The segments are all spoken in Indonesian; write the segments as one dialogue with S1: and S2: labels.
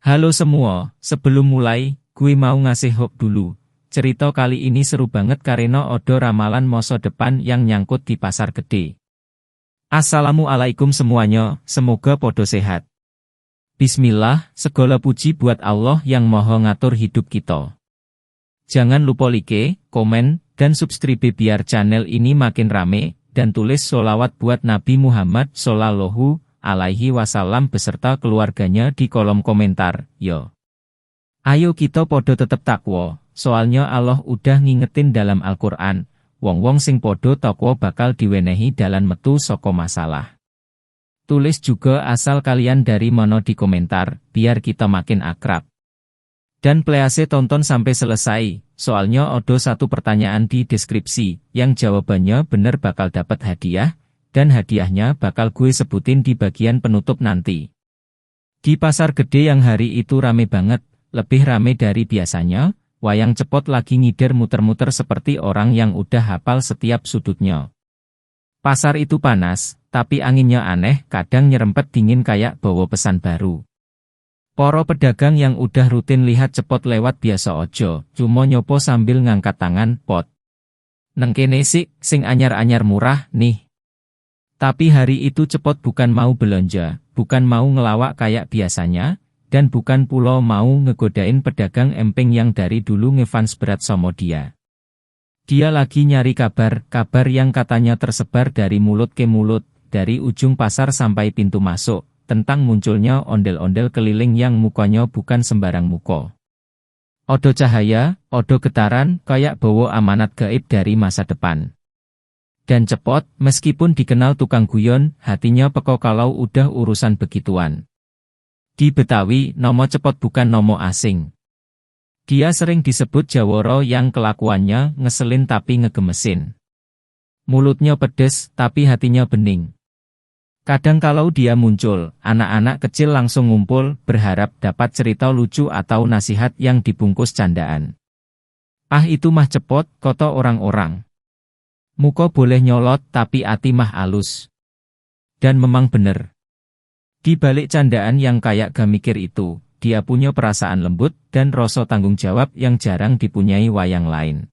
S1: Halo semua, sebelum mulai, gue mau ngasih hope dulu. Cerita kali ini seru banget karena ada ramalan masa depan yang nyangkut di pasar gede. Assalamualaikum semuanya, semoga podo sehat. Bismillah, segala puji buat Allah yang maha ngatur hidup kita. Jangan lupa like, komen, dan subscribe biar channel ini makin rame, dan tulis sholawat buat Nabi Muhammad Shallallahu Alaihi Wasallam beserta keluarganya di kolom komentar, yo. Ayo kita podo tetep takwa, soalnya Allah udah ngingetin dalam Al-Quran, wong-wong sing podo takwa bakal diwenehi dalan metu saka masalah. Tulis juga asal kalian dari mana di komentar, biar kita makin akrab. Dan please tonton sampai selesai, soalnya ada satu pertanyaan di deskripsi, yang jawabannya bener bakal dapat hadiah, dan hadiahnya bakal gue sebutin di bagian penutup nanti. Di pasar gede yang hari itu rame banget, lebih rame dari biasanya, wayang cepot lagi ngider muter-muter seperti orang yang udah hafal setiap sudutnya. Pasar itu panas, tapi anginnya aneh, kadang nyerempet dingin kayak bawa pesan baru. Para pedagang yang udah rutin lihat cepot lewat biasa ojo, cuma nyopo sambil ngangkat tangan, pot. Neng kene sik, sing anyar-anyar murah, nih. Tapi hari itu cepot bukan mau belanja, bukan mau ngelawak kayak biasanya, dan bukan pula mau ngegodain pedagang emping yang dari dulu ngefans berat sama dia. Dia lagi nyari kabar yang katanya tersebar dari mulut ke mulut, dari ujung pasar sampai pintu masuk, tentang munculnya ondel-ondel keliling yang mukanya bukan sembarang muka. Odo cahaya, odo getaran, kayak bawa amanat gaib dari masa depan. Dan cepot, meskipun dikenal tukang guyon, hatinya peko kalau udah urusan begituan. Di Betawi, nomo cepot bukan nomo asing. Dia sering disebut Jawara yang kelakuannya ngeselin tapi ngegemesin. Mulutnya pedes, tapi hatinya bening. Kadang kalau dia muncul, anak-anak kecil langsung ngumpul, berharap dapat cerita lucu atau nasihat yang dibungkus candaan. Ah itu mah cepot, kata orang-orang. Muka boleh nyolot tapi ati mah alus. Dan memang bener. Di balik candaan yang kayak gak mikir itu, dia punya perasaan lembut dan rasa tanggung jawab yang jarang dipunyai wayang lain.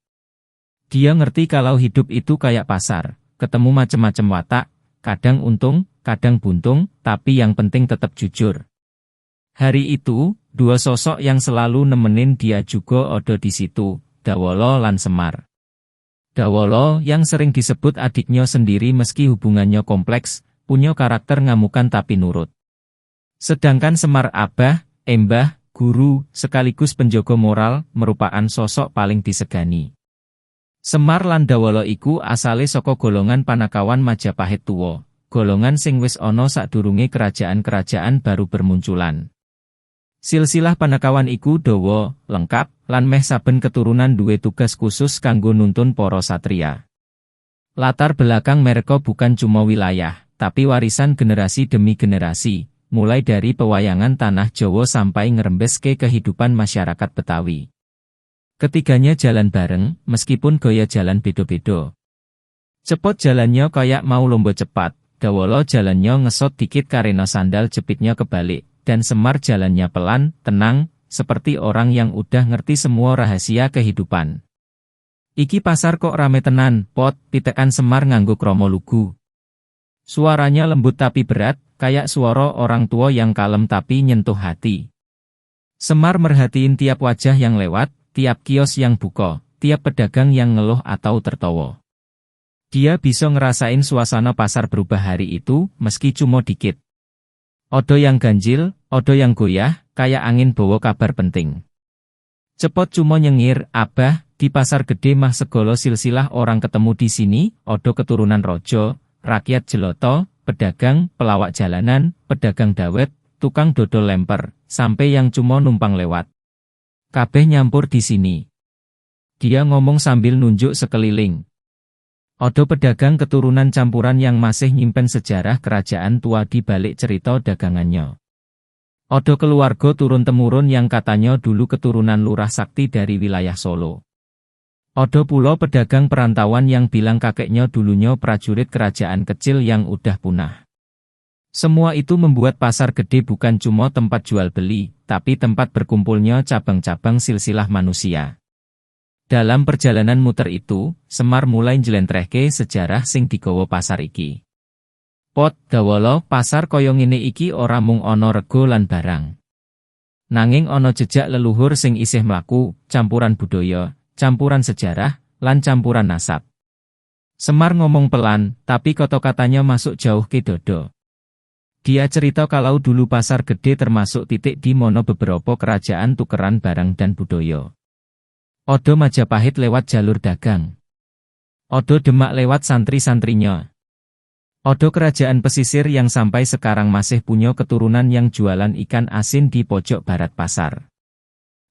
S1: Dia ngerti kalau hidup itu kayak pasar, ketemu macem-macem watak, kadang untung, kadang buntung, tapi yang penting tetap jujur. Hari itu, dua sosok yang selalu nemenin dia juga ada di situ, Dawala lan Semar. Dawala yang sering disebut adiknya sendiri meski hubungannya kompleks, punya karakter ngamukan tapi nurut. Sedangkan Semar abah, embah, guru, sekaligus penjaga moral, merupakan sosok paling disegani. Semar lan Dawala iku asale saka golongan Panakawan Majapahit tuwa, golongan sing wis ana sadurunge kerajaan-kerajaan baru bermunculan. Silsilah Panakawan iku dawa, lengkap, lan meh saben keturunan duwe tugas khusus kanggo nuntun para satria. Latar belakang mereka bukan cuma wilayah, tapi warisan generasi demi generasi, mulai dari pewayangan tanah Jawa sampai ngerembes ke kehidupan masyarakat Betawi. Ketiganya jalan bareng, meskipun gaya jalan beda-beda. Cepot jalannya kayak mau lomba cepat, Dawala jalannya ngesot dikit karena sandal jepitnya kebalik. Dan Semar jalannya pelan, tenang, seperti orang yang udah ngerti semua rahasia kehidupan. Iki pasar kok rame tenan, pot, pitekan Semar nganggo kromo lugu. Suaranya lembut tapi berat, kayak suara orang tua yang kalem tapi nyentuh hati. Semar merhatiin tiap wajah yang lewat, tiap kios yang buka, tiap pedagang yang ngeluh atau tertawa. Dia bisa ngerasain suasana pasar berubah hari itu, meski cuma dikit. Odo yang ganjil, odo yang goyah, kayak angin bawa kabar penting. Cepot cuma nyengir, abah, di pasar gede mah segala silsilah orang ketemu di sini, odo keturunan rojo, rakyat jeloto, pedagang, pelawak jalanan, pedagang dawet, tukang dodol lemper, sampai yang cuma numpang lewat. Kabeh nyampur di sini. Dia ngomong sambil nunjuk sekeliling. Odo pedagang keturunan campuran yang masih nyimpen sejarah kerajaan tua di balik cerita dagangannya. Odo keluarga turun-temurun yang katanya dulu keturunan lurah sakti dari wilayah Solo. Odo pula pedagang perantauan yang bilang kakeknya dulunya prajurit kerajaan kecil yang udah punah. Semua itu membuat pasar gede bukan cuma tempat jual beli, tapi tempat berkumpulnya cabang-cabang silsilah manusia. Dalam perjalanan muter itu, Semar mulai njlentrehke sejarah sing digawa pasar iki. Pot, gawala, pasar kaya ngene iki ora mung ana rego lan barang. Nanging ana jejak leluhur sing isih mlaku, campuran budaya, campuran sejarah, lan campuran nasab. Semar ngomong pelan, tapi kata-katanya masuk jauh ke dodo. Dia cerita kalau dulu pasar gede termasuk titik di mana beberapa kerajaan tukeran barang dan budaya. Odo Majapahit lewat jalur dagang. Odo Demak lewat santri-santrinya. Odo kerajaan pesisir yang sampai sekarang masih punya keturunan yang jualan ikan asin di pojok barat pasar.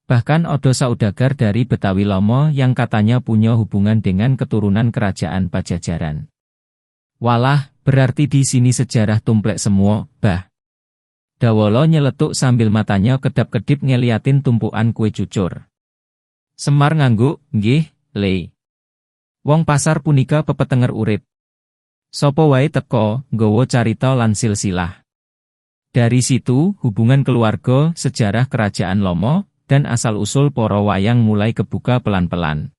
S1: Bahkan Odo saudagar dari Betawi Lomo yang katanya punya hubungan dengan keturunan kerajaan Pajajaran. Walah, berarti di sini sejarah tumplek semua, bah. Dawolo nyeletuk sambil matanya kedap-kedip ngeliatin tumpuan kue cucur. Semar ngangguk, nggih, Le. Wong pasar punika pepetenger urip. Sopo wae teko, nggawa carita lan silsilah. Dari situ, hubungan keluarga, sejarah kerajaan Lomo, dan asal-usul para wayang mulai kebuka pelan-pelan.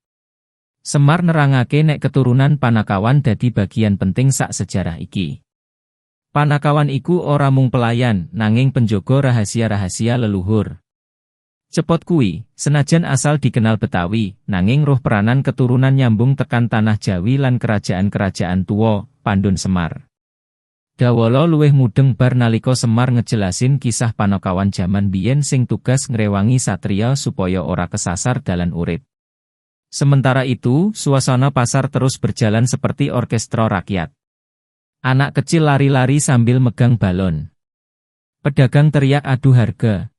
S1: Semar nerangake nek keturunan Panakawan dadi bagian penting sak sejarah iki. Panakawan iku ora mung pelayan, nanging penjaga rahasia-rahasia leluhur. Cepot kuwi, senajan asal dikenal Betawi, nanging roh peranan keturunan nyambung tekan tanah Jawi lan kerajaan-kerajaan tuwa, Pandun Semar. Dawala luwih mudeng bar nalika Semar ngejelasin kisah Panakawan jaman biyen sing tugas ngrewangi satriya supaya ora kesasar dalan urip. Sementara itu, suasana pasar terus berjalan seperti orkestra rakyat. Anak kecil lari-lari sambil megang balon. Pedagang teriak adu harga.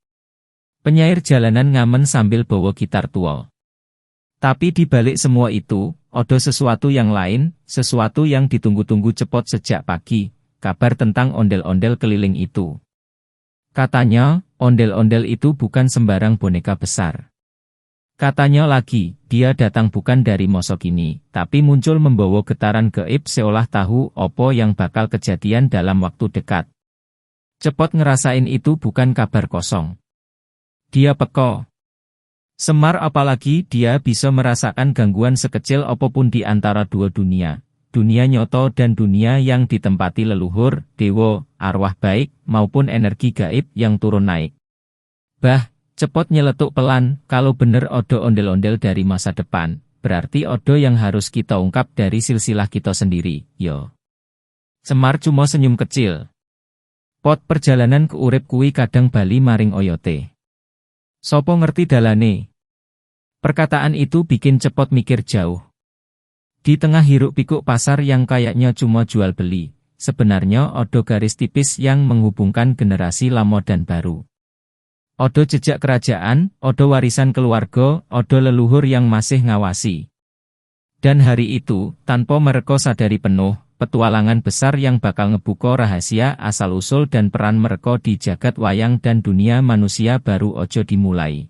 S1: Penyair jalanan ngamen sambil bawa gitar tua. Tapi di balik semua itu, ada sesuatu yang lain, sesuatu yang ditunggu-tunggu Cepot sejak pagi, kabar tentang ondel-ondel keliling itu. Katanya, ondel-ondel itu bukan sembarang boneka besar. Katanya lagi, dia datang bukan dari masa kini, tapi muncul membawa getaran gaib seolah tahu apa yang bakal kejadian dalam waktu dekat. Cepot ngerasain itu bukan kabar kosong. Dia peka. Semar apalagi dia bisa merasakan gangguan sekecil apapun di antara dua dunia. Dunia nyoto dan dunia yang ditempati leluhur, dewa, arwah baik, maupun energi gaib yang turun naik. Bah, Cepot nyeletuk pelan, kalau bener odo ondel-ondel dari masa depan, berarti odo yang harus kita ungkap dari silsilah kita sendiri, yo. Semar cuma senyum kecil. Pot perjalanan ke urip kuwi kadang bali maring oyote. Sopo ngerti dalane? Perkataan itu bikin Cepot mikir jauh. Di tengah hiruk pikuk pasar yang kayaknya cuma jual beli, sebenarnya odo garis tipis yang menghubungkan generasi lama dan baru. Odo jejak kerajaan, odo warisan keluarga, odo leluhur yang masih ngawasi. Dan hari itu, tanpa mereka sadari penuh, petualangan besar yang bakal ngebuka rahasia asal-usul dan peran mereka di jagat wayang dan dunia manusia baru ojo dimulai.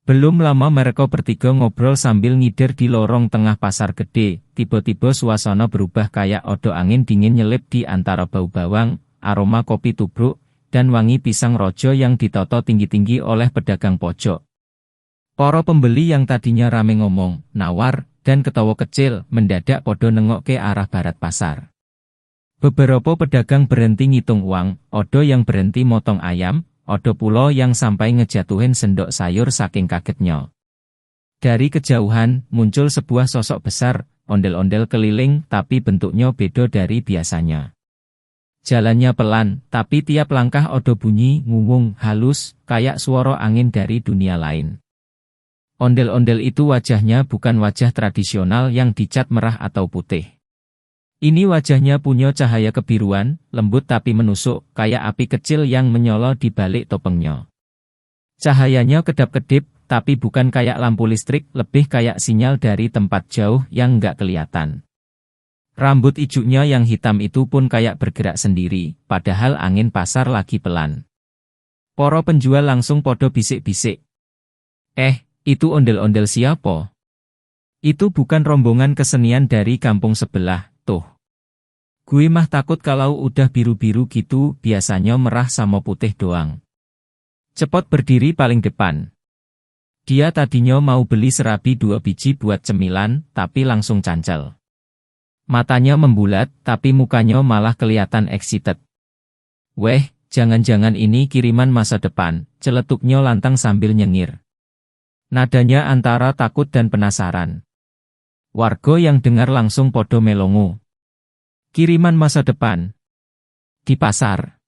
S1: Belum lama mereka bertiga ngobrol sambil ngider di lorong tengah pasar gede, tiba-tiba suasana berubah kayak odo angin dingin nyelip di antara bau bawang, aroma kopi tubruk, dan wangi pisang rojo yang ditoto tinggi-tinggi oleh pedagang pojok. Para pembeli yang tadinya rame ngomong, nawar, dan ketawa kecil, mendadak podo nengok ke arah barat pasar. Beberapa pedagang berhenti ngitung uang, odo yang berhenti motong ayam, odo pula yang sampai ngejatuhin sendok sayur saking kagetnya. Dari kejauhan, muncul sebuah sosok besar, ondel-ondel keliling, tapi bentuknya beda dari biasanya. Jalannya pelan, tapi tiap langkah odo bunyi ngungung halus, kayak suara angin dari dunia lain. Ondel-ondel itu wajahnya bukan wajah tradisional yang dicat merah atau putih. Ini wajahnya punya cahaya kebiruan, lembut tapi menusuk, kayak api kecil yang menyala di balik topengnya. Cahayanya kedap-kedip, tapi bukan kayak lampu listrik, lebih kayak sinyal dari tempat jauh yang nggak kelihatan. Rambut ijunya yang hitam itu pun kayak bergerak sendiri, padahal angin pasar lagi pelan. Para penjual langsung podo bisik-bisik. Itu ondel-ondel siapa? Itu bukan rombongan kesenian dari kampung sebelah, tuh. Gue mah takut kalau udah biru-biru gitu, biasanya merah sama putih doang. Cepot berdiri paling depan. Dia tadinya mau beli serabi 2 biji buat cemilan, tapi langsung cancel. Matanya membulat, tapi mukanya malah kelihatan excited. Weh, jangan-jangan ini kiriman masa depan, celetuknya lantang sambil nyengir. Nadanya antara takut dan penasaran. Warga yang dengar langsung podo melongo. Kiriman masa depan. Di pasar.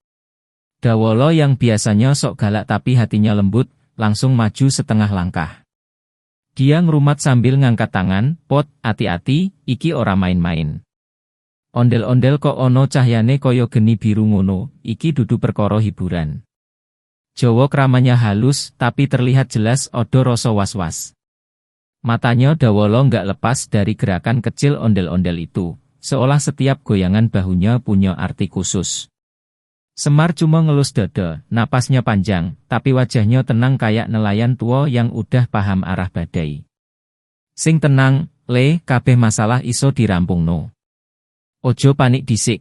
S1: Dawolo yang biasanya sok galak tapi hatinya lembut, langsung maju setengah langkah. Dia ngerumat sambil ngangkat tangan, pot, hati-hati, iki ora main-main. Ondel-ondel kok ono cahyane koyo geni biru ngono, iki dudu perkara hiburan. Jawa kramanya halus, tapi terlihat jelas odo rasa was-was. Matanya Dawolo nggak lepas dari gerakan kecil ondel-ondel itu. Seolah setiap goyangan bahunya punya arti khusus. Semar cuma ngelus dada, napasnya panjang, tapi wajahnya tenang kayak nelayan tua yang udah paham arah badai. Sing tenang, le, kabeh masalah iso dirampungno. Ojo panik disik.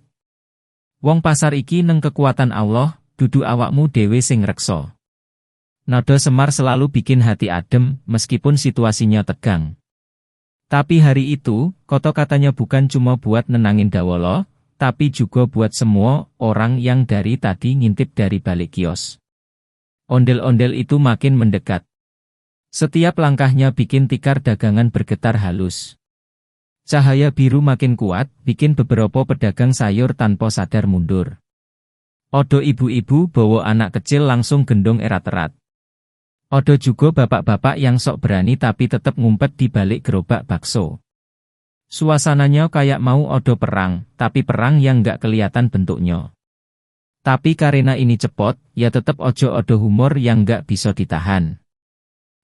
S1: Wong pasar iki neng kekuatan Allah, dudu awakmu dewe sing reksa. Nada Semar selalu bikin hati adem, meskipun situasinya tegang. Tapi hari itu, kata-katanya bukan cuma buat nenangin Dawolo, tapi juga buat semua orang yang dari tadi ngintip dari balik kios. Ondel-ondel itu makin mendekat. Setiap langkahnya bikin tikar dagangan bergetar halus. Cahaya biru makin kuat, bikin beberapa pedagang sayur tanpa sadar mundur. Odo ibu-ibu bawa anak kecil langsung gendong erat-erat. Odo juga bapak-bapak yang sok berani tapi tetap ngumpet di balik gerobak bakso. Suasananya kayak mau odo perang, tapi perang yang nggak kelihatan bentuknya. Tapi karena ini cepot, ya tetap ojo odo humor yang nggak bisa ditahan.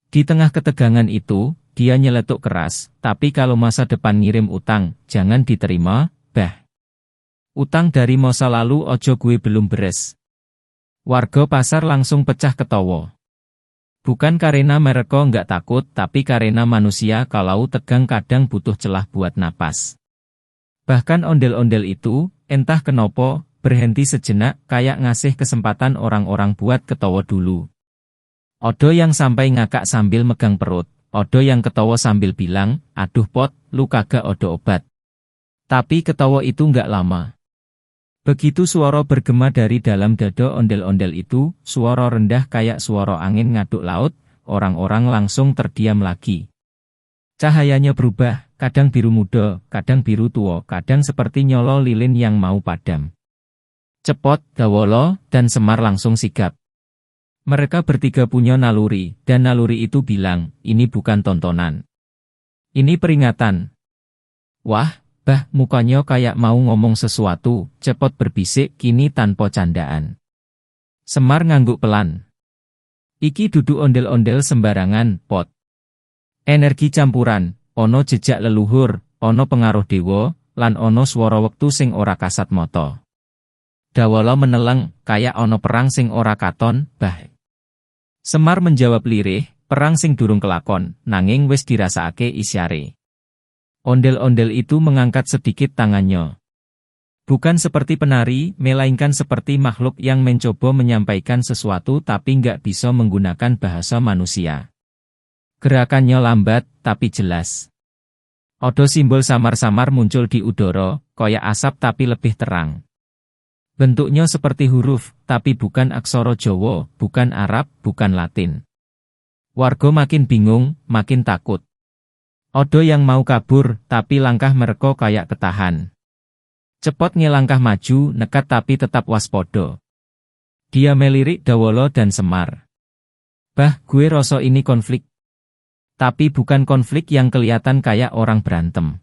S1: Di tengah ketegangan itu, dia nyeletuk keras, tapi kalau masa depan ngirim utang, jangan diterima, bah. Utang dari masa lalu ojo gue belum beres. Warga pasar langsung pecah ketawa. Bukan karena mereka nggak takut, tapi karena manusia kalau tegang kadang butuh celah buat napas. Bahkan ondel-ondel itu, entah kenapa, berhenti sejenak kayak ngasih kesempatan orang-orang buat ketawa dulu. Odo yang sampai ngakak sambil megang perut, odo yang ketawa sambil bilang, aduh pot, lu kagak odo obat. Tapi ketawa itu nggak lama. Begitu suara bergema dari dalam dada ondel-ondel itu, suara rendah kayak suara angin ngaduk laut, orang-orang langsung terdiam lagi. Cahayanya berubah, kadang biru muda, kadang biru tua, kadang seperti nyolo lilin yang mau padam. Cepot, Dawolo, dan Semar langsung sigap. Mereka bertiga punya naluri, dan naluri itu bilang, ini bukan tontonan. Ini peringatan. Wah, bah, mukanya kayak mau ngomong sesuatu, Cepot berbisik kini tanpa candaan. Semar ngangguk pelan. Iki dudu ondel-ondel sembarangan, pot. Energi campuran, ono jejak leluhur, ono pengaruh dewa, lan ono swara wektu sing ora kasat mata. Dawolo meneleng, kayak ono perang sing ora katon, bah. Semar menjawab lirih, perang sing durung kelakon, nanging wis dirasakake isyare. Ondel-ondel itu mengangkat sedikit tangannya. Bukan seperti penari, melainkan seperti makhluk yang mencoba menyampaikan sesuatu tapi nggak bisa menggunakan bahasa manusia. Gerakannya lambat, tapi jelas. Odo simbol samar-samar muncul di udara, koyak asap tapi lebih terang. Bentuknya seperti huruf, tapi bukan aksara Jawa, bukan Arab, bukan Latin. Warga makin bingung, makin takut. Odo yang mau kabur, tapi langkah mereka kayak ketahan. Cepot ngelangkah maju, nekat tapi tetap waspada. Dia melirik Dawolo dan Semar. Bah, gue rasa ini konflik. Tapi bukan konflik yang kelihatan kayak orang berantem.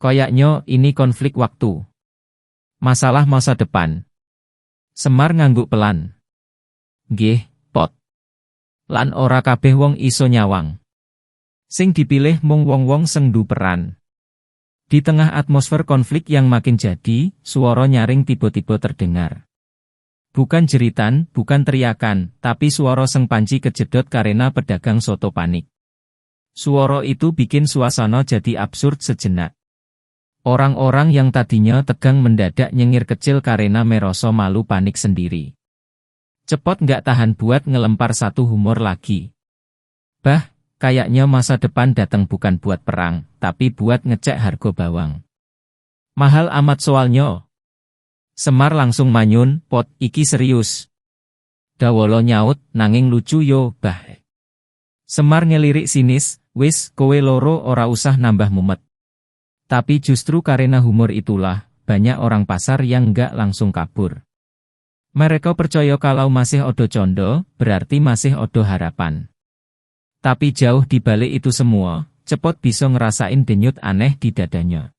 S1: Kayaknya ini konflik waktu. Masalah masa depan. Semar ngangguk pelan. Nggih, pot. Lan ora kabeh wong iso nyawang. Sing dipilih mung wong-wong sing ndu peran. Di tengah atmosfer konflik yang makin jadi, suara nyaring tiba-tiba terdengar. Bukan jeritan, bukan teriakan, tapi suara seng panci kejedot karena pedagang soto panik. Suara itu bikin suasana jadi absurd sejenak. Orang-orang yang tadinya tegang mendadak nyengir kecil karena meroso malu panik sendiri. Cepot nggak tahan buat ngelempar satu humor lagi. Bah, kayaknya masa depan datang bukan buat perang, tapi buat ngecek harga bawang. Mahal amat soalnya. Semar langsung manyun, pot, iki serius. Dawolo nyaut, nanging lucu yo, bah. Semar ngelirik sinis, wis, kowe loro ora usah nambah mumet. Tapi justru karena humor itulah, banyak orang pasar yang nggak langsung kabur. Mereka percaya kalau masih odo condo, berarti masih odo harapan. Tapi jauh di balik itu semua, Cepot bisa ngerasain denyut aneh di dadanya.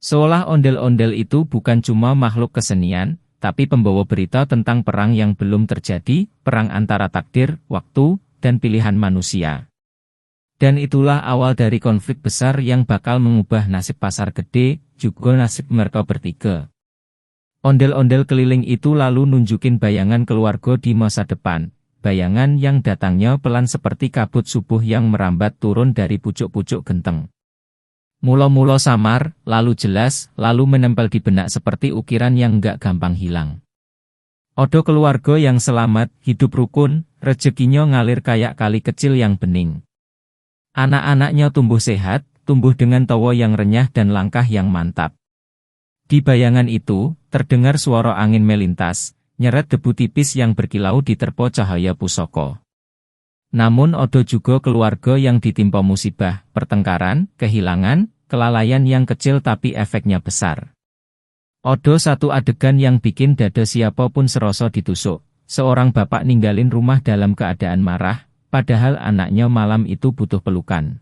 S1: Seolah ondel-ondel itu bukan cuma makhluk kesenian, tapi pembawa berita tentang perang yang belum terjadi, perang antara takdir, waktu, dan pilihan manusia. Dan itulah awal dari konflik besar yang bakal mengubah nasib pasar gede, juga nasib mereka bertiga. Ondel-ondel keliling itu lalu nunjukin bayangan keluarga di masa depan, bayangan yang datangnya pelan seperti kabut subuh yang merambat turun dari pucuk-pucuk genteng. Mula-mula samar, lalu jelas, lalu menempel di benak seperti ukiran yang nggak gampang hilang. Odo keluarga yang selamat, hidup rukun, rezekinya ngalir kayak kali kecil yang bening. Anak-anaknya tumbuh sehat, tumbuh dengan tawa yang renyah dan langkah yang mantap. Di bayangan itu, terdengar suara angin melintas, nyeret debu tipis yang berkilau diterpa cahaya pusaka. Namun ada juga keluarga yang ditimpa musibah, pertengkaran, kehilangan, kelalaian yang kecil tapi efeknya besar. Ada satu adegan yang bikin dada siapapun serasa ditusuk. Seorang bapak ninggalin rumah dalam keadaan marah, padahal anaknya malam itu butuh pelukan.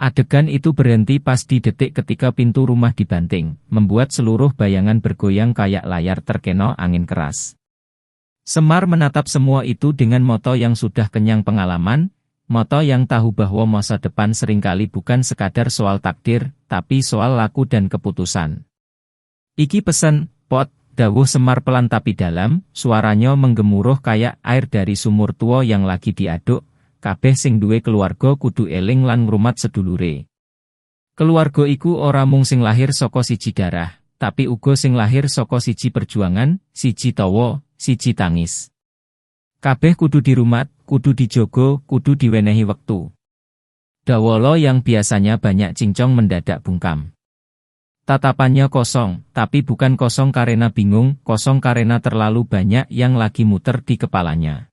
S1: Adegan itu berhenti pas di detik ketika pintu rumah dibanting, membuat seluruh bayangan bergoyang kayak layar terkena angin keras. Semar menatap semua itu dengan mata yang sudah kenyang pengalaman, mata yang tahu bahwa masa depan seringkali bukan sekadar soal takdir, tapi soal laku dan keputusan. Iki pesen, pot, dawuh Semar pelan tapi dalam, suaranya menggemuruh kayak air dari sumur tua yang lagi diaduk. Kabeh sing duwe keluarga kudu eling lan ngrumat sedulure. Keluarga iku ora mung sing lahir saka siji darah, tapi uga sing lahir saka siji perjuangan, siji tawa, siji tangis. Kabeh kudu dirumat, kudu dijogo, kudu diwenehi wektu. Dawolo yang biasanya banyak cincong mendadak bungkam. Tatapannya kosong, tapi bukan kosong karena bingung, kosong karena terlalu banyak yang lagi muter di kepalanya.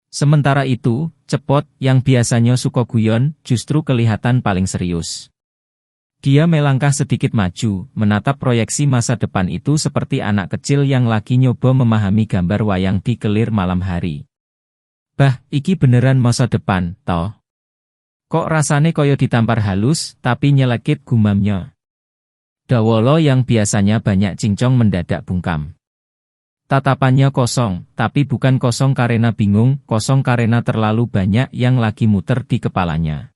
S1: Sementara itu, Cepot, yang biasanya suka guyon, justru kelihatan paling serius. Dia melangkah sedikit maju, menatap proyeksi masa depan itu seperti anak kecil yang lagi nyoba memahami gambar wayang di kelir malam hari. Bah, iki beneran masa depan, toh? Kok rasane koyo ditampar halus, tapi nyelekit gumamnya. Dawolo yang biasanya banyak cincong mendadak bungkam. Tatapannya kosong, tapi bukan kosong karena bingung, kosong karena terlalu banyak yang lagi muter di kepalanya.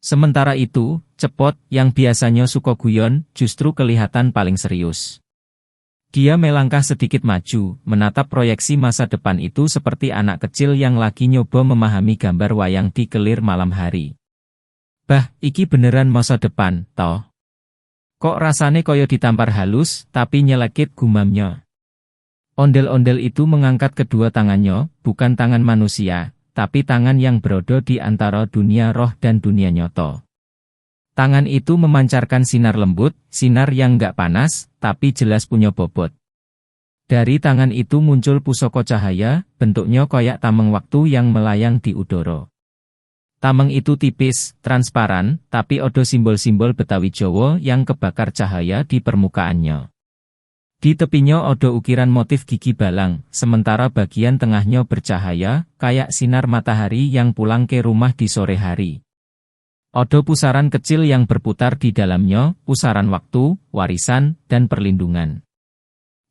S1: Sementara itu, Cepot, yang biasanya suka guyon, justru kelihatan paling serius. Dia melangkah sedikit maju, menatap proyeksi masa depan itu seperti anak kecil yang lagi nyoba memahami gambar wayang di kelir malam hari. Bah, iki beneran masa depan, toh? Kok rasane koyo ditampar halus, tapi nyelekit gumamnya. Ondel-ondel itu mengangkat kedua tangannya, bukan tangan manusia, tapi tangan yang berada di antara dunia roh dan dunia nyata. Tangan itu memancarkan sinar lembut, sinar yang nggak panas, tapi jelas punya bobot. Dari tangan itu muncul pusaka cahaya, bentuknya kayak tameng waktu yang melayang di udara. Tameng itu tipis, transparan, tapi ada simbol-simbol Betawi Jawa yang kebakar cahaya di permukaannya. Di tepinya ada ukiran motif gigi balang, sementara bagian tengahnya bercahaya, kayak sinar matahari yang pulang ke rumah di sore hari. Ada pusaran kecil yang berputar di dalamnya, pusaran waktu, warisan, dan perlindungan.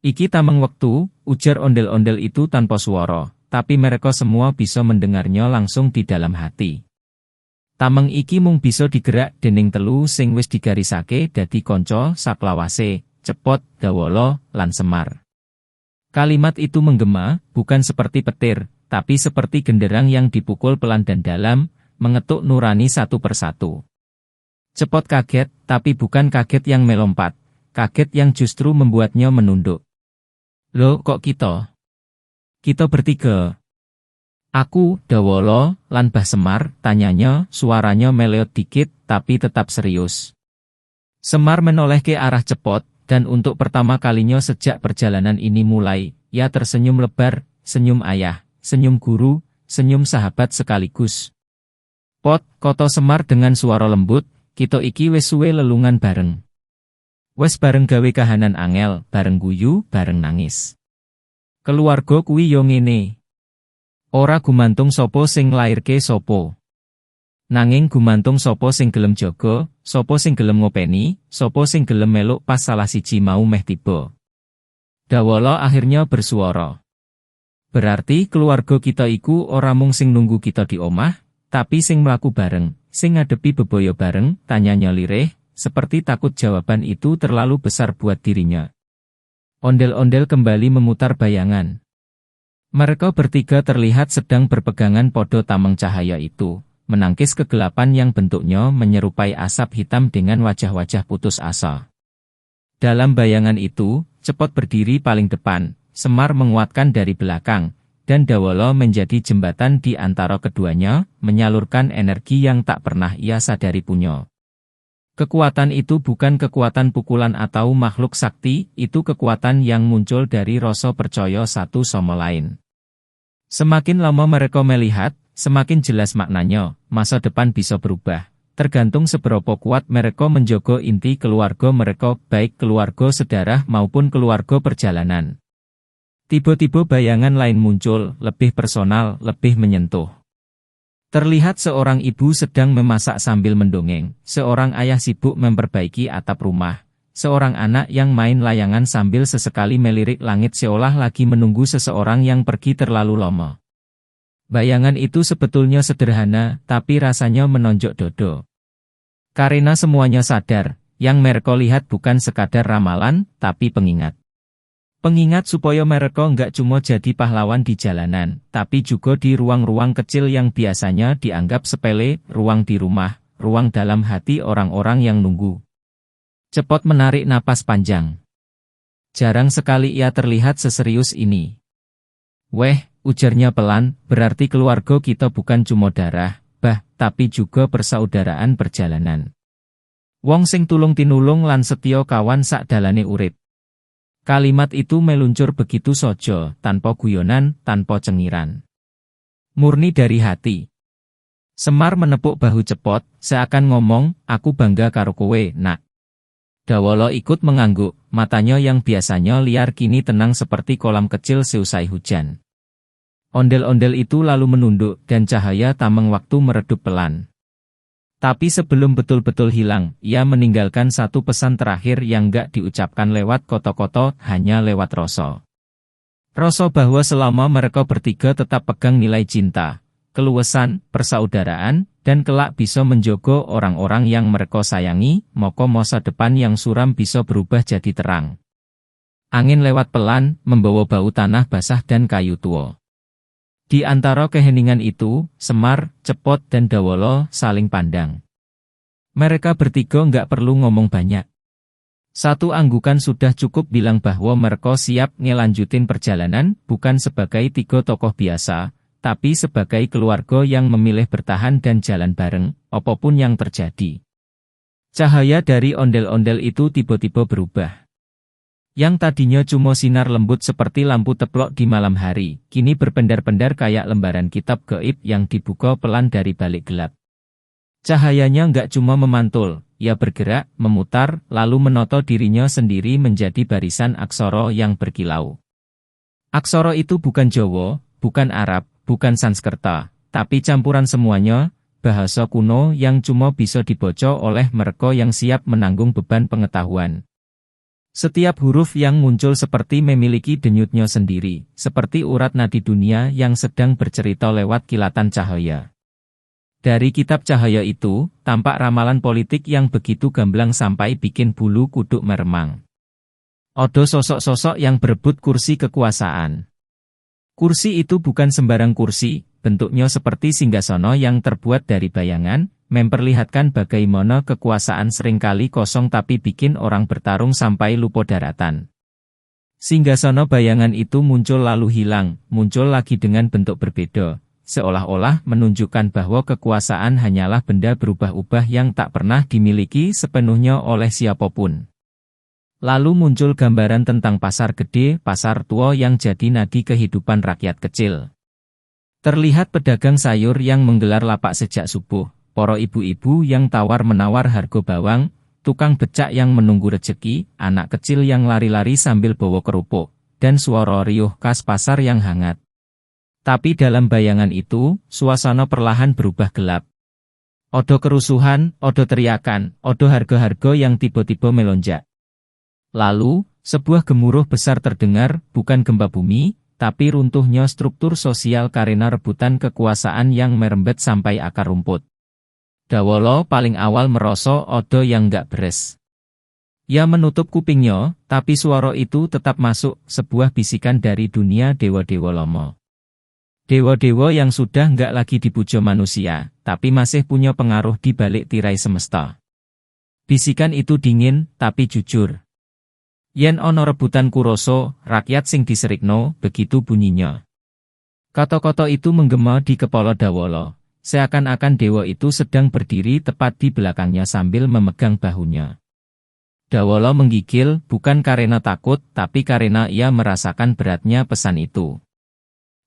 S1: Iki tameng waktu, ujar ondel-ondel itu tanpa suara, tapi mereka semua bisa mendengarnya langsung di dalam hati. Tameng iki mung bisa digerak dening telu sing wis digarisake dadi kanca saklawase. Cepot, Dawolo, lan Semar. Kalimat itu menggema, bukan seperti petir, tapi seperti genderang yang dipukul pelan dan dalam, mengetuk nurani satu persatu. Cepot kaget, tapi bukan kaget yang melompat. Kaget yang justru membuatnya menunduk. Loh, kok kita? Kita bertiga. Aku, Dawala, lan Mbah Semar, tanyanya, suaranya meleot dikit, tapi tetap serius. Semar menoleh ke arah Cepot, dan untuk pertama kalinya sejak perjalanan ini mulai, ia tersenyum lebar, senyum ayah, senyum guru, senyum sahabat sekaligus. Pot, kata Semar dengan suara lembut, kita iki wis suwe lelungan bareng. Wes bareng gawe kahanan angel, bareng guyu, bareng nangis. Keluarga kuwi yo ngene. Ora gumantung sapa sing nglairke sapa. Nanging gumantung sapa sing gelem jaga, sapa sing gelem ngopeni, sapa sing gelem meluk pas salah siji mau meh tiba. Dawala akhirnya bersuara. Berarti keluarga kita iku ora mung sing nunggu kita di omah, tapi sing mlaku bareng, sing ngadepi bebaya bareng, tanyanya lirih, seperti takut jawaban itu terlalu besar buat dirinya. Ondel-ondel kembali memutar bayangan. Mereka bertiga terlihat sedang berpegangan podo tameng cahaya itu, menangkis kegelapan yang bentuknya menyerupai asap hitam dengan wajah-wajah putus asa. Dalam bayangan itu, Cepot berdiri paling depan, Semar menguatkan dari belakang, dan Dawala menjadi jembatan di antara keduanya, menyalurkan energi yang tak pernah ia sadari punya. Kekuatan itu bukan kekuatan pukulan atau makhluk sakti, itu kekuatan yang muncul dari rasa percaya satu sama lain. Semakin lama mereka melihat, semakin jelas maknanya, masa depan bisa berubah. Tergantung seberapa kuat mereka menjaga inti keluarga mereka, baik keluarga sedarah maupun keluarga perjalanan. Tiba-tiba bayangan lain muncul, lebih personal, lebih menyentuh. Terlihat seorang ibu sedang memasak sambil mendongeng, seorang ayah sibuk memperbaiki atap rumah, seorang anak yang main layangan sambil sesekali melirik langit seolah lagi menunggu seseorang yang pergi terlalu lama. Bayangan itu sebetulnya sederhana, tapi rasanya menonjok dodo. Karena semuanya sadar, yang mereka lihat bukan sekadar ramalan, tapi pengingat. Pengingat supaya mereka nggak cuma jadi pahlawan di jalanan, tapi juga di ruang-ruang kecil yang biasanya dianggap sepele, ruang di rumah, ruang dalam hati orang-orang yang nunggu. Cepot menarik napas panjang. Jarang sekali ia terlihat seserius ini. Weh, ujarnya pelan, berarti keluarga kita bukan cuma darah, tapi juga persaudaraan perjalanan. Wong sing tulung tinulung lan setya kawan sak dalane urip. Kalimat itu meluncur begitu saja, tanpa guyonan, tanpa cengiran. Murni dari hati. Semar menepuk bahu Cepot, seakan ngomong, aku bangga karo kowe, nak. Dawala ikut mengangguk, matanya yang biasanya liar kini tenang seperti kolam kecil seusai hujan. Ondel-ondel itu lalu menunduk, dan cahaya tameng waktu meredup pelan. Tapi sebelum betul-betul hilang, ia meninggalkan satu pesan terakhir yang gak diucapkan lewat koto-koto, hanya lewat rasa. Rasa bahwa selama mereka bertiga tetap pegang nilai cinta, keluasan, persaudaraan, dan kelak bisa menjogo orang-orang yang mereka sayangi, maka masa depan yang suram bisa berubah jadi terang. Angin lewat pelan, membawa bau tanah basah dan kayu tua. Di antara keheningan itu, Semar, Cepot dan Dawala saling pandang. Mereka bertiga nggak perlu ngomong banyak. Satu anggukan sudah cukup bilang bahwa mereka siap ngelanjutin perjalanan, bukan sebagai tiga tokoh biasa, tapi sebagai keluarga yang memilih bertahan dan jalan bareng, apapun yang terjadi. Cahaya dari ondel-ondel itu tiba-tiba berubah. Yang tadinya cuma sinar lembut seperti lampu teplok di malam hari, kini berpendar-pendar kayak lembaran kitab gaib yang dibuka pelan dari balik gelap. Cahayanya nggak cuma memantul, ia bergerak, memutar, lalu menoto dirinya sendiri menjadi barisan aksara yang berkilau. Aksara itu bukan Jawa, bukan Arab, bukan Sanskerta, tapi campuran semuanya, bahasa kuno yang cuma bisa dibaca oleh mereka yang siap menanggung beban pengetahuan. Setiap huruf yang muncul seperti memiliki denyutnya sendiri, seperti urat nadi dunia yang sedang bercerita lewat kilatan cahaya. Dari kitab cahaya itu, tampak ramalan politik yang begitu gamblang sampai bikin bulu kuduk meremang. Ada sosok-sosok yang berebut kursi kekuasaan. Kursi itu bukan sembarang kursi, bentuknya seperti singgasana yang terbuat dari bayangan, memperlihatkan bagaimana kekuasaan seringkali kosong tapi bikin orang bertarung sampai lupa daratan. Singgasana bayangan itu muncul lalu hilang, muncul lagi dengan bentuk berbeda, seolah-olah menunjukkan bahwa kekuasaan hanyalah benda berubah-ubah yang tak pernah dimiliki sepenuhnya oleh siapapun. Lalu muncul gambaran tentang pasar gede, pasar tua yang jadi nadi kehidupan rakyat kecil. Terlihat pedagang sayur yang menggelar lapak sejak subuh, para ibu-ibu yang tawar-menawar harga bawang, tukang becak yang menunggu rejeki, anak kecil yang lari-lari sambil bawa kerupuk, dan suara riuh khas pasar yang hangat. Tapi dalam bayangan itu, suasana perlahan berubah gelap. Odo kerusuhan, odo teriakan, odo harga-harga yang tiba-tiba melonjak. Lalu, sebuah gemuruh besar terdengar, bukan gempa bumi, tapi runtuhnya struktur sosial karena rebutan kekuasaan yang merembet sampai akar rumput. Dawolo paling awal merosot odo yang gak beres. Ia menutup kupingnya, tapi suara itu tetap masuk, sebuah bisikan dari dunia dewa-dewa lama. Dewa-dewa yang sudah gak lagi dipuja manusia, tapi masih punya pengaruh di balik tirai semesta. Bisikan itu dingin, tapi jujur. Yen ono rebutan kuroso, rakyat sing diserikno, begitu bunyinya. Kata-kata itu menggema di kepala Dawolo. Seakan-akan dewa itu sedang berdiri tepat di belakangnya sambil memegang bahunya. Dawolo menggigil, bukan karena takut, tapi karena ia merasakan beratnya pesan itu.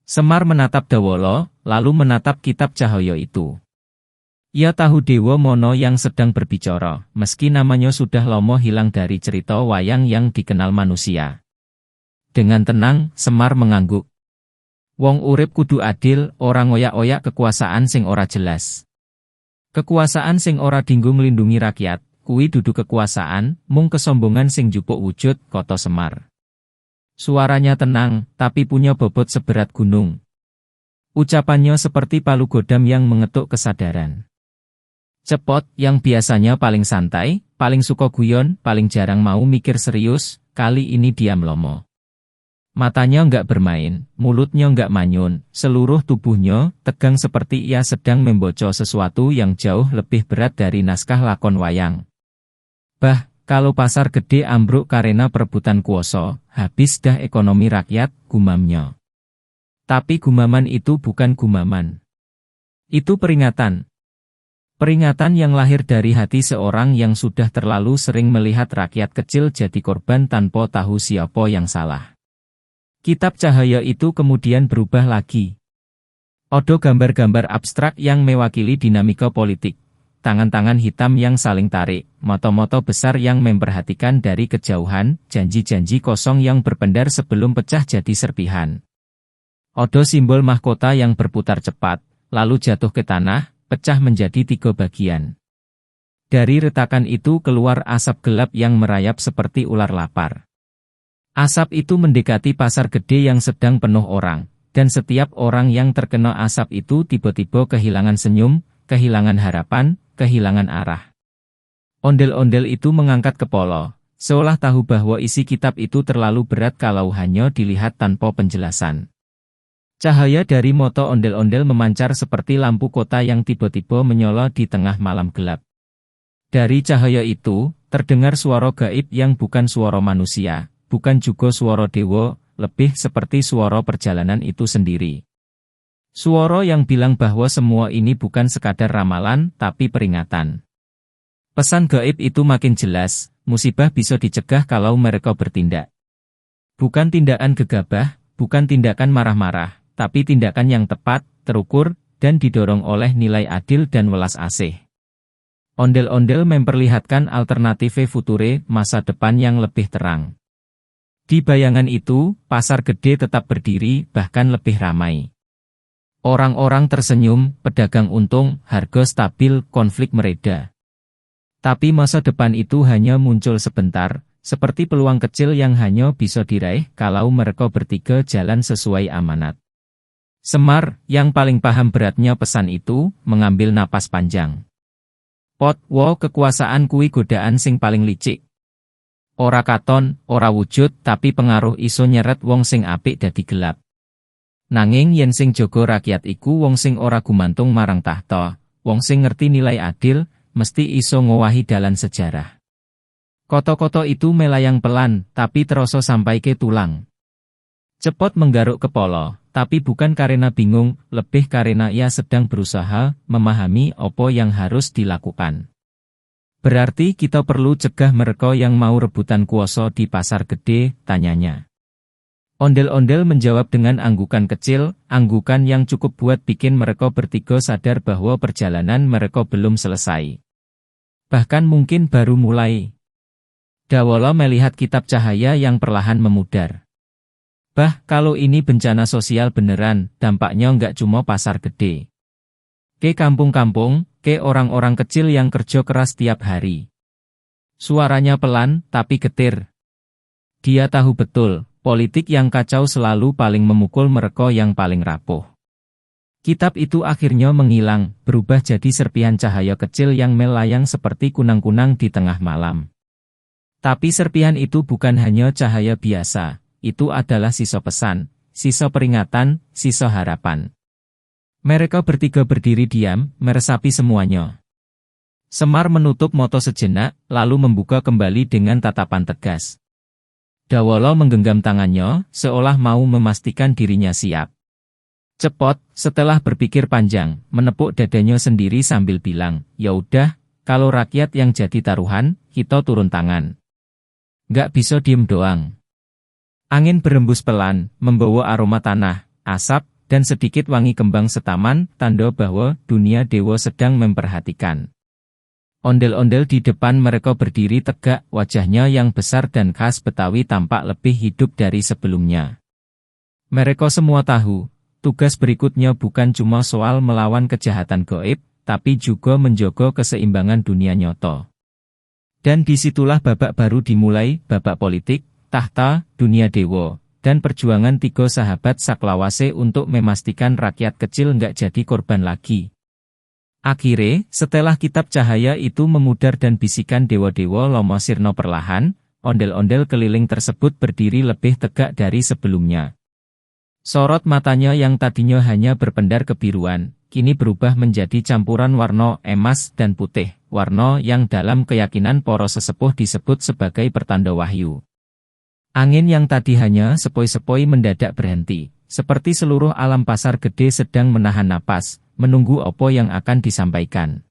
S1: Semar menatap Dawolo, lalu menatap kitab cahaya itu. Ia tahu dewa mono yang sedang berbicara, meski namanya sudah lama hilang dari cerita wayang yang dikenal manusia. Dengan tenang, Semar mengangguk. Wong urip kudu adil, ora ngoyak-oyak kekuasaan sing ora jelas. Kekuasaan sing ora dinggo nglindungi rakyat, kuwi dudu kekuasaan, mung kesombongan sing jupuk wujud, kata Semar. Suaranya tenang, tapi punya bobot seberat gunung. Ucapannya seperti palu godam yang mengetuk kesadaran. Cepot, yang biasanya paling santai, paling suka guyon, paling jarang mau mikir serius, kali ini diam lomo. Matanya nggak bermain, mulutnya nggak manyun, seluruh tubuhnya tegang seperti ia sedang membaca sesuatu yang jauh lebih berat dari naskah lakon wayang. Bah, kalau pasar gede ambruk karena perebutan kuoso, habis dah ekonomi rakyat, gumamnya. Tapi gumaman itu bukan gumaman. Itu peringatan. Peringatan yang lahir dari hati seorang yang sudah terlalu sering melihat rakyat kecil jadi korban tanpa tahu siapa yang salah. Kitab cahaya itu kemudian berubah lagi. Odo gambar-gambar abstrak yang mewakili dinamika politik. Tangan-tangan hitam yang saling tarik, moto-moto besar yang memperhatikan dari kejauhan, janji-janji kosong yang berpendar sebelum pecah jadi serpihan. Odo simbol mahkota yang berputar cepat, lalu jatuh ke tanah, pecah menjadi 3 bagian. Dari retakan itu keluar asap gelap yang merayap seperti ular lapar. Asap itu mendekati pasar gede yang sedang penuh orang, dan setiap orang yang terkena asap itu tiba-tiba kehilangan senyum, kehilangan harapan, kehilangan arah. Ondel-ondel itu mengangkat kepala, seolah tahu bahwa isi kitab itu terlalu berat kalau hanya dilihat tanpa penjelasan. Cahaya dari moto ondel-ondel memancar seperti lampu kota yang tiba-tiba menyala di tengah malam gelap. Dari cahaya itu, terdengar suara gaib yang bukan suara manusia. Bukan juga suara dewa, lebih seperti suara perjalanan itu sendiri. Suara yang bilang bahwa semua ini bukan sekadar ramalan, tapi peringatan. Pesan gaib itu makin jelas, musibah bisa dicegah kalau mereka bertindak. Bukan tindakan gegabah, bukan tindakan marah-marah, tapi tindakan yang tepat, terukur, dan didorong oleh nilai adil dan welas asih. Ondel-ondel memperlihatkan alternatif future, masa depan yang lebih terang. Di bayangan itu, pasar gede tetap berdiri, bahkan lebih ramai. Orang-orang tersenyum, pedagang untung, harga stabil, konflik mereda. Tapi masa depan itu hanya muncul sebentar, seperti peluang kecil yang hanya bisa diraih kalau mereka bertiga jalan sesuai amanat. Semar, yang paling paham beratnya pesan itu, mengambil napas panjang. Pot, wo kekuasaan kui godaan sing paling licik. Ora katon, ora wujud, tapi pengaruh iso nyeret wong sing apik dadi gelap. Nanging yen sing jaga rakyat iku wong sing ora gumantung marang tahta, wong sing ngerti nilai adil, mesti iso ngowahi dalan sejarah. Koto-koto itu melayang pelan, tapi terasa sampai ke tulang. Cepot menggaruk kepala, tapi bukan karena bingung, lebih karena ia sedang berusaha memahami apa yang harus dilakukan. Berarti kita perlu cegah mereka yang mau rebutan kuoso di pasar gede, tanyanya. Ondel-ondel menjawab dengan anggukan kecil, anggukan yang cukup buat bikin mereka bertiga sadar bahwa perjalanan mereka belum selesai. Bahkan mungkin baru mulai. Dawala melihat kitab cahaya yang perlahan memudar. Bah, kalau ini bencana sosial beneran, dampaknya nggak cuma pasar gede. Ke kampung-kampung, ke orang-orang kecil yang kerja keras tiap hari. Suaranya pelan, tapi getir. Dia tahu betul, politik yang kacau selalu paling memukul mereka yang paling rapuh. Kitab itu akhirnya menghilang, berubah jadi serpihan cahaya kecil yang melayang seperti kunang-kunang di tengah malam. Tapi serpihan itu bukan hanya cahaya biasa. Itu adalah sisa pesan, sisa peringatan, sisa harapan. Mereka bertiga berdiri diam, meresapi semuanya. Semar menutup mata sejenak, lalu membuka kembali dengan tatapan tegas. Dawala menggenggam tangannya, seolah mau memastikan dirinya siap. Cepot, setelah berpikir panjang, menepuk dadanya sendiri sambil bilang, ya udah, kalau rakyat yang jadi taruhan, kita turun tangan. Nggak bisa diem doang. Angin berembus pelan, membawa aroma tanah, asap, dan sedikit wangi kembang setaman, tanda bahwa dunia dewa sedang memperhatikan. Ondel-ondel di depan mereka berdiri tegak, wajahnya yang besar dan khas Betawi tampak lebih hidup dari sebelumnya. Mereka semua tahu, tugas berikutnya bukan cuma soal melawan kejahatan gaib, tapi juga menjaga keseimbangan dunia nyata. Dan disitulah babak baru dimulai, babak politik, tahta, dunia dewa, dan perjuangan tiga sahabat Saklawase untuk memastikan rakyat kecil nggak jadi korban lagi. Akhirnya, setelah kitab cahaya itu memudar dan bisikan dewa-dewa lomo sirna perlahan, ondel-ondel keliling tersebut berdiri lebih tegak dari sebelumnya. Sorot matanya yang tadinya hanya berpendar kebiruan, kini berubah menjadi campuran warna emas dan putih, warna yang dalam keyakinan para sesepuh disebut sebagai pertanda wahyu. Angin yang tadi hanya sepoi-sepoi mendadak berhenti, seperti seluruh alam pasar gede sedang menahan napas, menunggu apa yang akan disampaikan.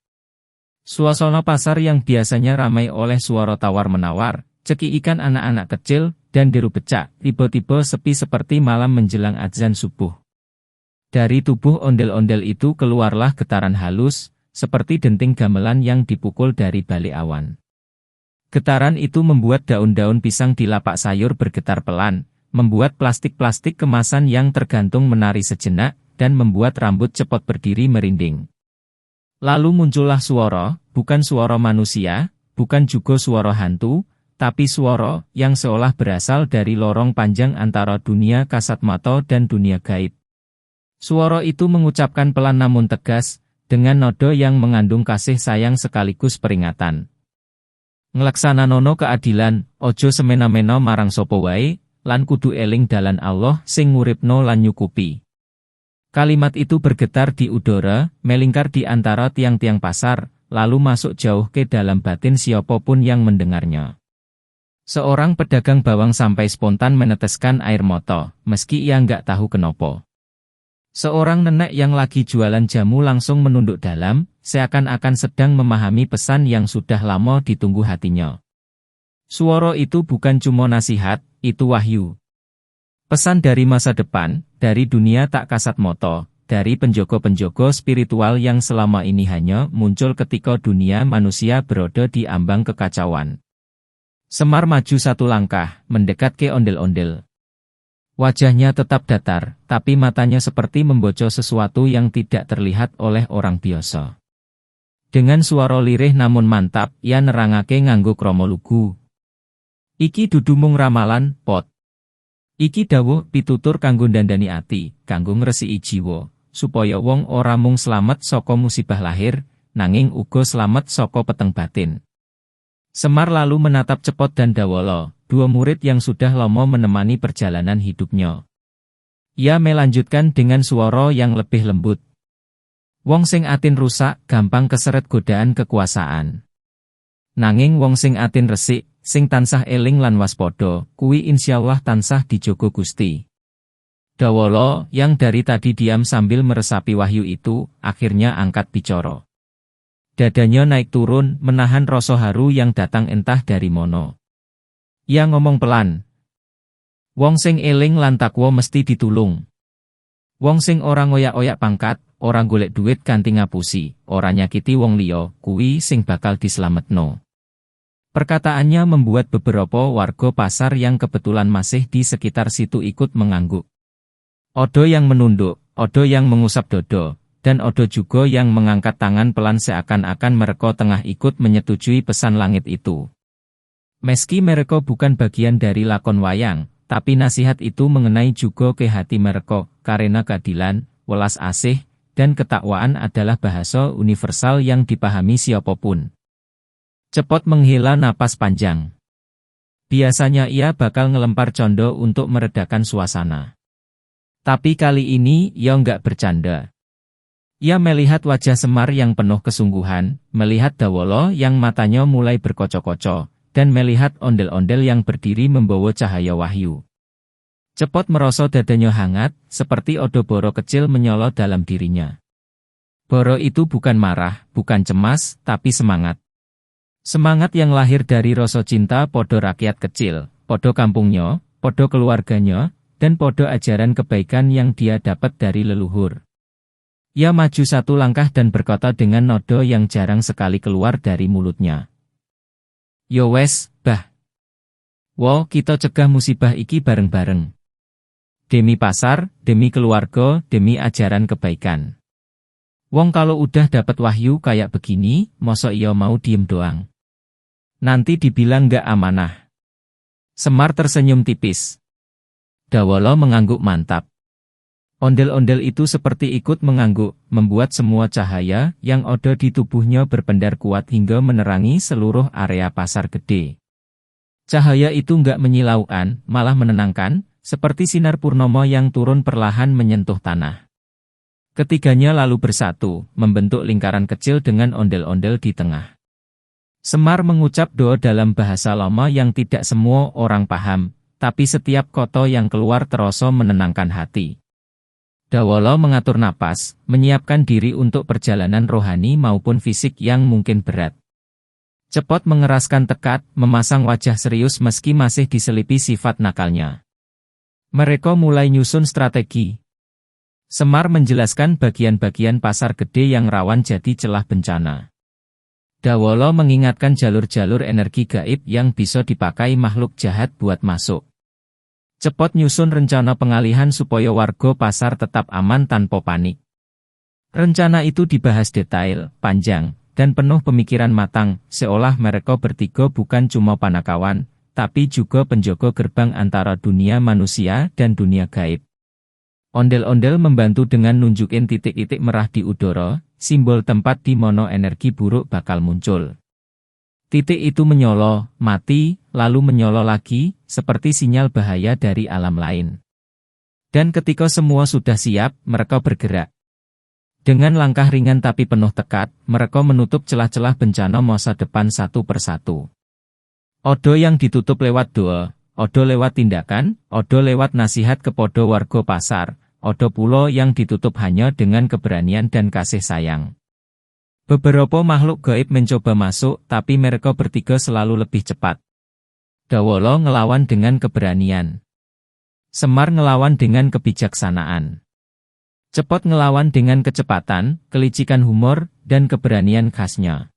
S1: Suasana pasar yang biasanya ramai oleh suara tawar-menawar, cekiikan anak-anak kecil, dan deru becak, tiba-tiba sepi seperti malam menjelang azan subuh. Dari tubuh ondel-ondel itu keluarlah getaran halus, seperti denting gamelan yang dipukul dari balik awan. Getaran itu membuat daun-daun pisang di lapak sayur bergetar pelan, membuat plastik-plastik kemasan yang tergantung menari sejenak, dan membuat rambut Cepot berdiri merinding. Lalu muncullah suara, bukan suara manusia, bukan juga suara hantu, tapi suara yang seolah berasal dari lorong panjang antara dunia kasat mata dan dunia gaib. Suara itu mengucapkan pelan namun tegas, dengan nada yang mengandung kasih sayang sekaligus peringatan. Nglaksananono keadilan, ojo semena-mena marang sapa wae, lan kudu eling dalan Allah sing nguripno lan nyukupi. Kalimat itu bergetar di udara, melingkar di antara tiang-tiang pasar, lalu masuk jauh ke dalam batin siapapun yang mendengarnya. Seorang pedagang bawang sampai spontan meneteskan air mata, meski ia nggak tahu kenapa. Seorang nenek yang lagi jualan jamu langsung menunduk dalam, seakan-akan sedang memahami pesan yang sudah lama ditunggu hatinya. Suara itu bukan cuma nasihat, itu wahyu. Pesan dari masa depan, dari dunia tak kasat mata, dari penjogo-penjogo spiritual yang selama ini hanya muncul ketika dunia manusia berada di ambang kekacauan. Semar maju satu langkah, mendekat ke ondel-ondel. Wajahnya tetap datar, tapi matanya seperti membaca sesuatu yang tidak terlihat oleh orang biasa. Dengan suara lirih namun mantap, ia nerangake nganggo krama lugu. Iki dudu mung ramalan, Pot. Iki dawuh pitutur kanggo ndandani ati, kanggo ngresiki jiwa, supaya wong ora mung slamet saka musibah lahir, nanging uga slamet saka peteng batin. Semar lalu menatap Cepot dan Dawala, dua murid yang sudah lama menemani perjalanan hidupnya. Ia melanjutkan dengan suara yang lebih lembut. Wong sing atin rusak gampang keseret godaan kekuasaan. Nanging wong sing atin resik, sing tansah eling lan waspada, kuwi insyaallah tansah dijogo Gusti. Dawala yang dari tadi diam sambil meresapi wahyu itu, akhirnya angkat bicara. Dadanya naik turun menahan rasa haru yang datang entah dari mono. Ia ngomong pelan. Wong sing eling lan takwa mesti ditulung. Wong sing ora ngoyak-oyak pangkat, ora golek duit kanthi ngapusi, ora nyakiti wong liya, kuwi sing bakal dislametno. Perkataannya membuat beberapa warga pasar yang kebetulan masih di sekitar situ ikut mengangguk. Odo yang menunduk, odo yang mengusap dodo, dan odo juga yang mengangkat tangan pelan seakan-akan mereka tengah ikut menyetujui pesan langit itu. Meski mereka bukan bagian dari lakon wayang, tapi nasihat itu mengenai juga ke hati mereka, karena keadilan, welas asih, dan ketakwaan adalah bahasa universal yang dipahami siapapun. Cepat menghela napas panjang. Biasanya ia bakal ngelempar condo untuk meredakan suasana. Tapi kali ini ia nggak bercanda. Ia melihat wajah Semar yang penuh kesungguhan, melihat Dawala yang matanya mulai berkocok-kocok, dan melihat ondel-ondel yang berdiri membawa cahaya wahyu. Cepat merasa dadanya hangat, seperti odo boro kecil menyolo dalam dirinya. Boro itu bukan marah, bukan cemas, tapi semangat. Semangat yang lahir dari rasa cinta podo rakyat kecil, podo kampungnya, podo keluarganya, dan podo ajaran kebaikan yang dia dapat dari leluhur. Ia maju satu langkah dan berkata dengan nada yang jarang sekali keluar dari mulutnya. Yo wes, bah. Wo, kita cegah musibah iki bareng-bareng. Demi pasar, demi keluarga, demi ajaran kebaikan. Wong kalau udah dapat wahyu kayak begini, mosok iya mau diem doang. Nanti dibilang gak amanah. Semar tersenyum tipis. Dawala mengangguk mantap. Ondel-ondel itu seperti ikut mengangguk, membuat semua cahaya yang ada di tubuhnya berpendar kuat hingga menerangi seluruh area pasar gede. Cahaya itu nggak menyilaukan, malah menenangkan, seperti sinar purnama yang turun perlahan menyentuh tanah. Ketiganya lalu bersatu, membentuk lingkaran kecil dengan ondel-ondel di tengah. Semar mengucap doa dalam bahasa lama yang tidak semua orang paham, tapi setiap kata yang keluar terasa menenangkan hati. Dawala mengatur napas, menyiapkan diri untuk perjalanan rohani maupun fisik yang mungkin berat. Cepat mengeraskan tekad, memasang wajah serius meski masih diselipi sifat nakalnya. Mereka mulai nyusun strategi. Semar menjelaskan bagian-bagian pasar gede yang rawan jadi celah bencana. Dawala mengingatkan jalur-jalur energi gaib yang bisa dipakai makhluk jahat buat masuk. Cepat nyusun rencana pengalihan supaya warga pasar tetap aman tanpa panik. Rencana itu dibahas detail, panjang, dan penuh pemikiran matang, seolah mereka bertiga bukan cuma panakawan, tapi juga penjaga gerbang antara dunia manusia dan dunia gaib. Ondel-ondel membantu dengan nunjukin titik-titik merah di udara, simbol tempat di mana energi buruk bakal muncul. Titik itu menyolo, mati, lalu menyolo lagi, seperti sinyal bahaya dari alam lain. Dan ketika semua sudah siap, mereka bergerak. Dengan langkah ringan tapi penuh tekad, mereka menutup celah-celah bencana masa depan satu persatu. Odo yang ditutup lewat doa, odo lewat tindakan, odo lewat nasihat kepada warga pasar, odo pula yang ditutup hanya dengan keberanian dan kasih sayang. Beberapa makhluk gaib mencoba masuk, tapi mereka bertiga selalu lebih cepat. Dawala ngelawan dengan keberanian. Semar ngelawan dengan kebijaksanaan. Cepat ngelawan dengan kecepatan, kelicikan humor, dan keberanian khasnya.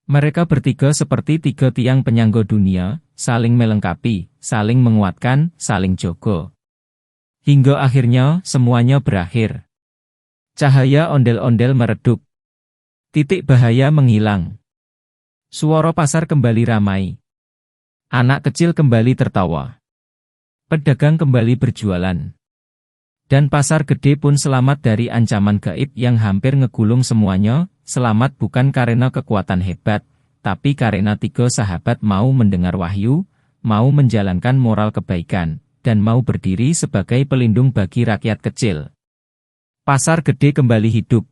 S1: Mereka bertiga seperti tiga tiang penyangga dunia, saling melengkapi, saling menguatkan, saling jaga. Hingga akhirnya, semuanya berakhir. Cahaya ondel-ondel meredup. Titik bahaya menghilang. Suara pasar kembali ramai. Anak kecil kembali tertawa. Pedagang kembali berjualan. Dan pasar gede pun selamat dari ancaman gaib yang hampir ngegulung semuanya, selamat bukan karena kekuatan hebat, tapi karena tiga sahabat mau mendengar wahyu, mau menjalankan moral kebaikan, dan mau berdiri sebagai pelindung bagi rakyat kecil. Pasar gede kembali hidup.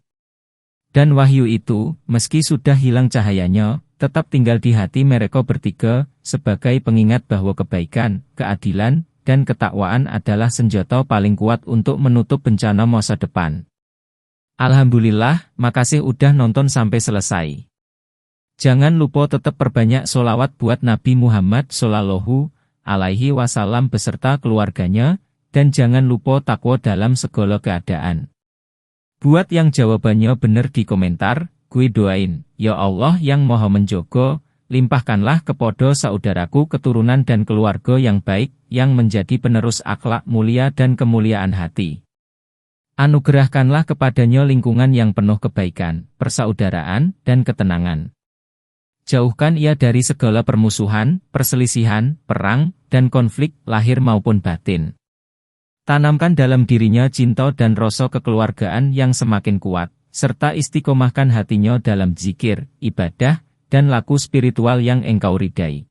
S1: Dan wahyu itu, meski sudah hilang cahayanya, tetap tinggal di hati mereka bertiga, sebagai pengingat bahwa kebaikan, keadilan, dan ketakwaan adalah senjata paling kuat untuk menutup bencana masa depan. Alhamdulillah, makasih udah nonton sampai selesai. Jangan lupa tetap perbanyak sholawat buat Nabi Muhammad Shallallahu Alaihi Wasallam beserta keluarganya, dan jangan lupa takwa dalam segala keadaan. Buat yang jawabannya benar di komentar, gue doain, ya Allah yang Maha Menjogo, limpahkanlah kepada saudaraku keturunan dan keluarga yang baik, yang menjadi penerus akhlak mulia dan kemuliaan hati. Anugerahkanlah kepadanya lingkungan yang penuh kebaikan, persaudaraan, dan ketenangan. Jauhkan ia dari segala permusuhan, perselisihan, perang, dan konflik, lahir maupun batin. Tanamkan dalam dirinya cinta dan rasa kekeluargaan yang semakin kuat, serta istiqomahkan hatinya dalam zikir, ibadah, dan laku spiritual yang engkau ridai.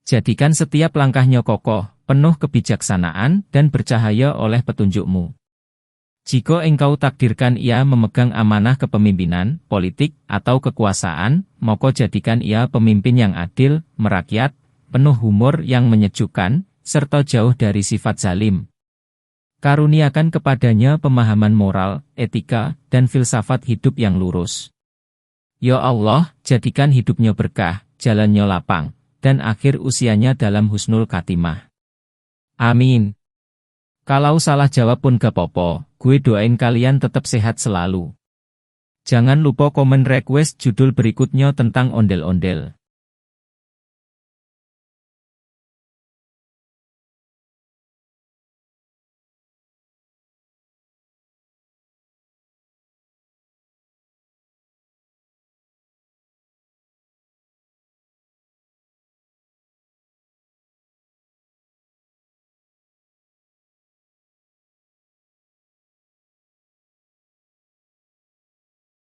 S1: Jadikan setiap langkahnya kokoh, penuh kebijaksanaan, dan bercahaya oleh petunjukmu. Jika engkau takdirkan ia memegang amanah kepemimpinan, politik, atau kekuasaan, maka jadikan ia pemimpin yang adil, merakyat, penuh humor yang menyejukkan, serta jauh dari sifat zalim. Karuniakan kepadanya pemahaman moral, etika, dan filsafat hidup yang lurus. Ya Allah, jadikan hidupnya berkah, jalannya lapang, dan akhir usianya dalam husnul khatimah. Amin. Kalau salah jawab pun gak apa-apa, gue doain kalian tetap sehat selalu. Jangan lupa komen request judul berikutnya tentang ondel-ondel.